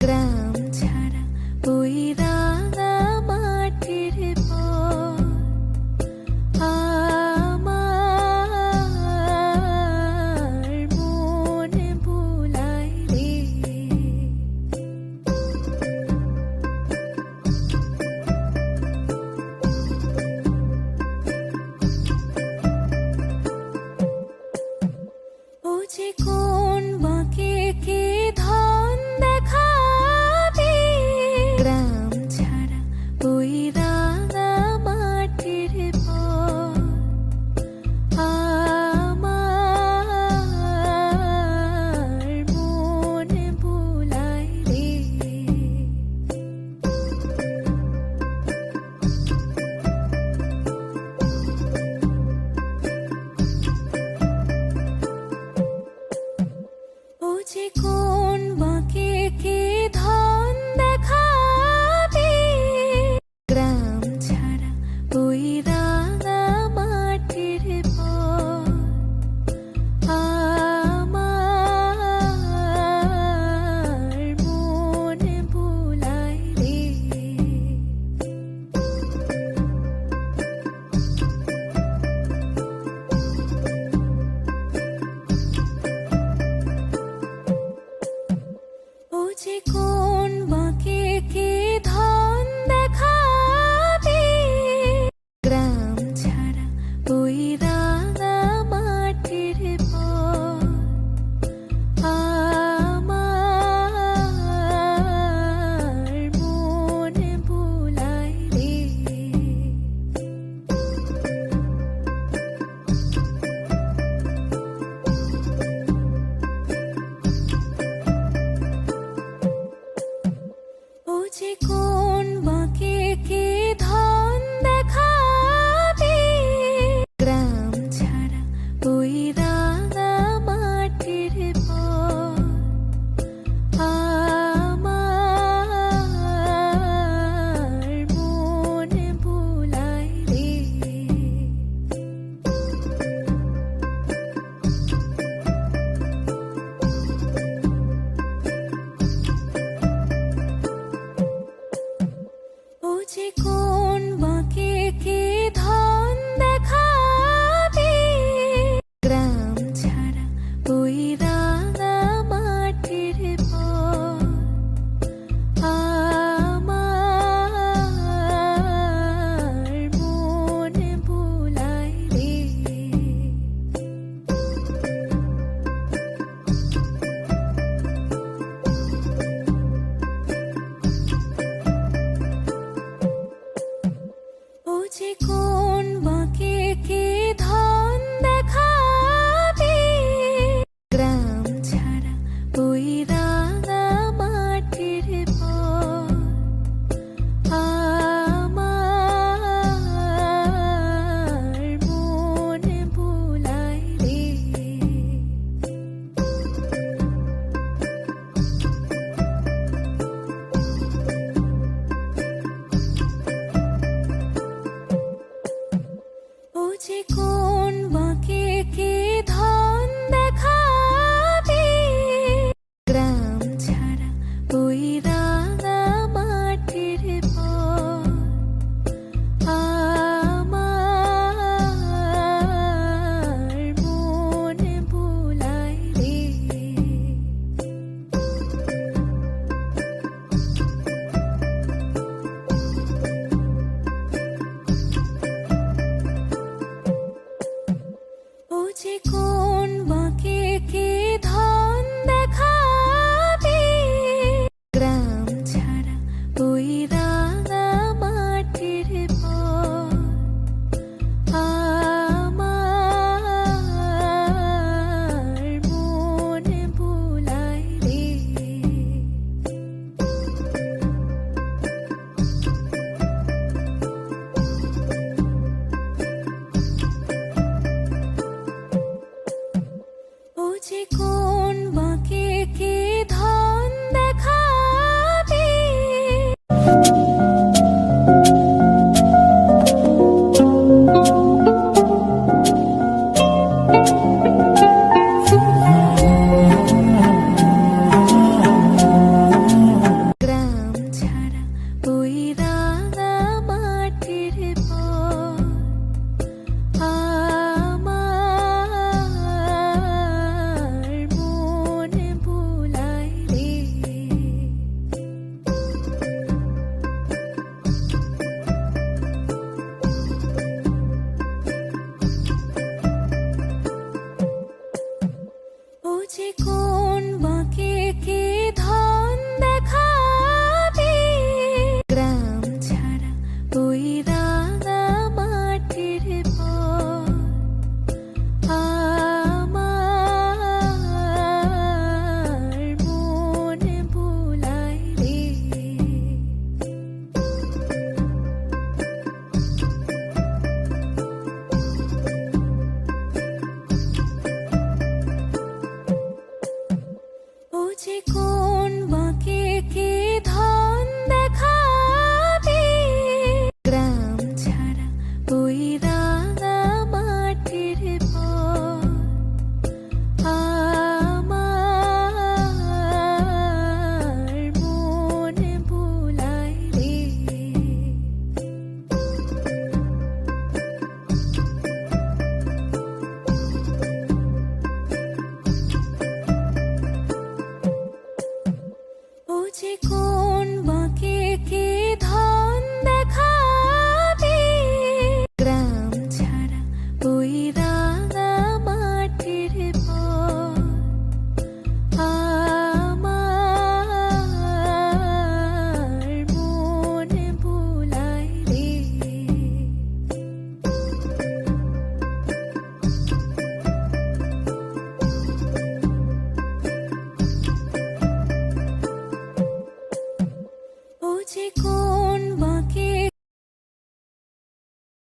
গ্রাম ছাড়া ওই রাঙা মাটির পর আমার মন ভুলাই রে। ও যে কোন বাঁকে কে ধন দেখাবে, গ্রাম ছাড়া ওই রাঙা মাটির পর আমার মন ভুলাই রে। ও যে কোন বাঁকে কে ধন দেখাবে, গ্রাম ছাড়া ওই রাঙা মাটির পর আমার মন ভুলাই রে। ও যে কোন বাঁকে কে ধন দেখাবে, গ্রাম ছাড়া ওই রাঙা মাটির পর আমার মন ভুলাই রে। ও যে কোন বাঁকে কে ধন দেখাবে, গ্রাম ছাড়া ওই রাঙা মাটির পর আমার মন ভুলাই রে। ও যে কোন বাঁকে কে ধন দেখাবে, গ্রাম ছাড়া ওই রাঙা মাটির পর আমার মন ভুলাই রে। ও যে কোন বাঁকে কে ধন দেখাবে, গ্রাম ছাড়া ওই রাঙা মাটির পর আমার মন ভুলাই রে। ও যে কোন বাঁকে কে ধন দেখাবে, গ্রাম ছাড়া ওই রাঙা মাটির পর আমার মন ভুলাই রে। ও যে কোন বাঁকে কে ধন দেখাবে, গ্রাম ছাড়া ওই রাঙা মাটির পর আমার মন ভুলাই রে। ও যে কোন বাঁকে কে ধন দেখাবে, যে কোন বাঁকে কে ধন দেখাবে, গ্রাম ছাড়া ওই রাঙা মাটির পথ আমার মন ভুলায় রে। ও যে কোন